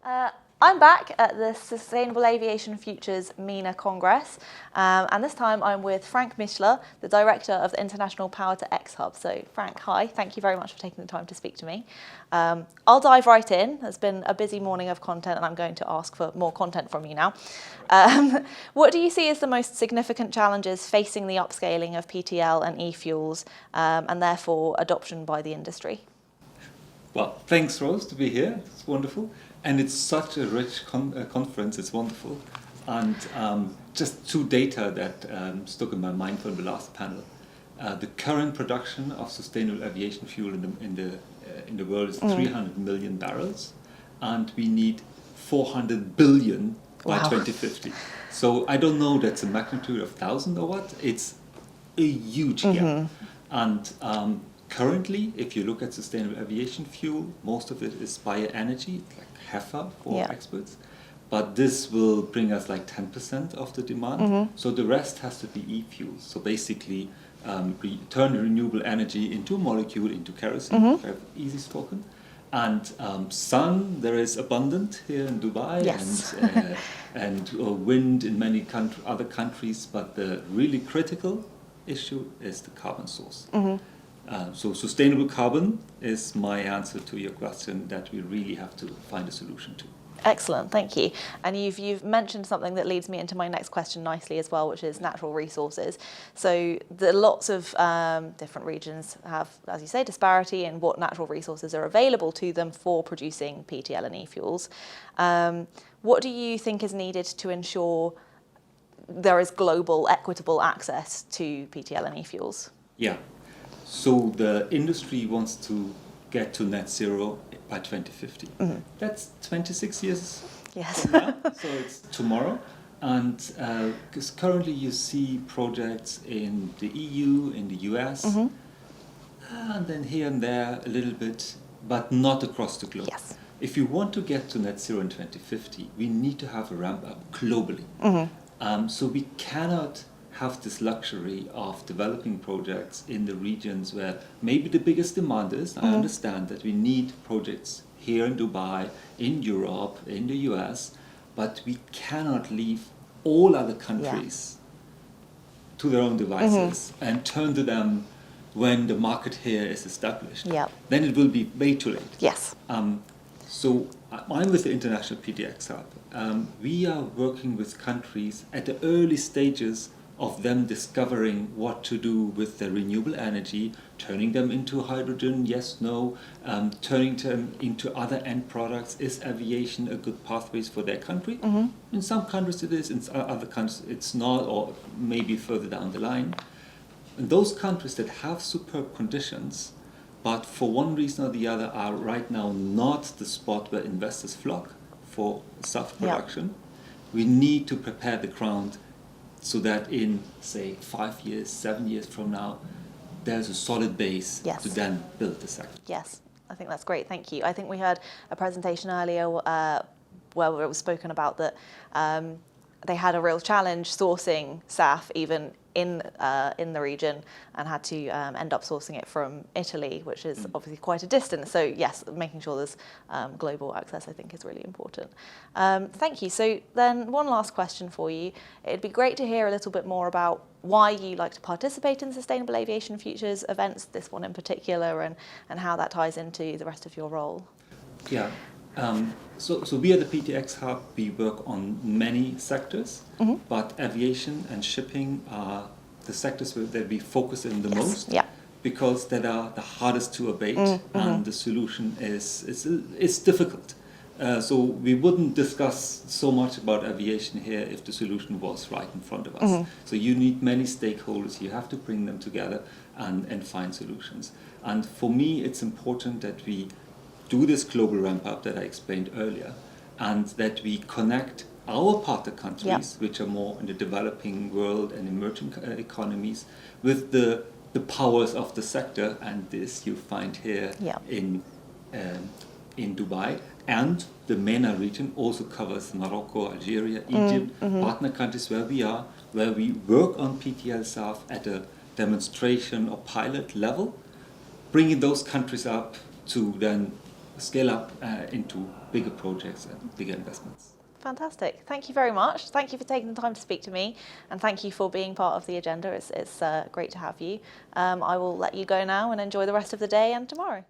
I'm back at the Sustainable Aviation Futures MENA Congress, and this time I'm with Frank Mischler, the Director of the International Power to X Hub. So Frank, hi, thank you very much for taking the time to speak to me. I'll dive right in. It's been a busy morning of content and I'm going to ask for more content from you now. What do you see as the most significant challenges facing the upscaling of PTL and eFuels and therefore adoption by the industry? Well, thanks, Rose, to be here. It's wonderful. And it's such a rich conference. It's wonderful. And just two data that stuck in my mind from the last panel. The current production of sustainable aviation fuel in the world is 300 million barrels. And we need 400 billion by 2050. So I don't know that's a magnitude of 1,000 or what. It's a huge gap. And currently, if you look at sustainable aviation fuel, most of it is bioenergy, like HEFA for experts. But this will bring us like 10% of the demand. So the rest has to be eFuels. So basically, turn renewable energy into a molecule, into kerosene, very easy spoken. And sun, there is abundant here in Dubai, and wind in many other countries. But the really critical issue is the carbon source. So sustainable carbon is my answer to your question that we really have to find a solution to. Excellent, thank you. And you've mentioned something that leads me into my next question nicely as well, which is natural resources. So lots of different regions have, as you say, disparity in what natural resources are available to them for producing PTL and eFuels. What do you think is needed to ensure there is global equitable access to PTL and eFuels? Yeah. So the industry wants to get to net zero by 2050. That's 26 years from now, so it's tomorrow. And because currently you see projects in the EU, in the US, and then here and there a little bit, but not across the globe. If you want to get to net zero in 2050, we need to have a ramp up globally. So we cannot have this luxury of developing projects in the regions where maybe the biggest demand is. I understand that we need projects here in Dubai, in Europe, in the US, but we cannot leave all other countries to their own devices and turn to them when the market here is established. Then it will be way too late. So I'm with the International PTX Hub. We are working with countries at the early stages of them discovering what to do with their renewable energy, turning them into hydrogen, yes, no, turning them into other end products. Is aviation a good pathway for their country? In some countries it is, in other countries it's not, or maybe further down the line. And those countries that have superb conditions, but for one reason or the other are right now not the spot where investors flock for SAF production, we need to prepare the ground so that in, say, 5 years, 7 years from now, there's a solid base to then build the sector. Yes, I think that's great, thank you. I think we heard a presentation earlier where it was spoken about that they had a real challenge sourcing SAF even in the region and had to end up sourcing it from Italy, which is obviously quite a distance. So yes, making sure there's global access I think is really important. Thank you. So then one last question for you. It'd be great to hear a little bit more about why you like to participate in Sustainable Aviation Futures events, this one in particular, and how that ties into the rest of your role. Yeah. So we at the PTX Hub, we work on many sectors, but aviation and shipping are the sectors that we focus in the most, because that are the hardest to abate, and the solution is difficult. So we wouldn't discuss so much about aviation here if the solution was right in front of us. So you need many stakeholders, you have to bring them together and find solutions. And for me, it's important that we do this global ramp up that I explained earlier, and that we connect our partner countries, which are more in the developing world and emerging economies, with the powers of the sector, and this you find here in Dubai. And the MENA region also covers Morocco, Algeria, Egypt, partner countries where we work on PTL SAF at a demonstration or pilot level, bringing those countries up to then scale up into bigger projects and bigger investments. Fantastic. Thank you very much. Thank you for taking the time to speak to me, and thank you for being part of the agenda. It's great to have you. I will let you go now and enjoy the rest of the day and tomorrow.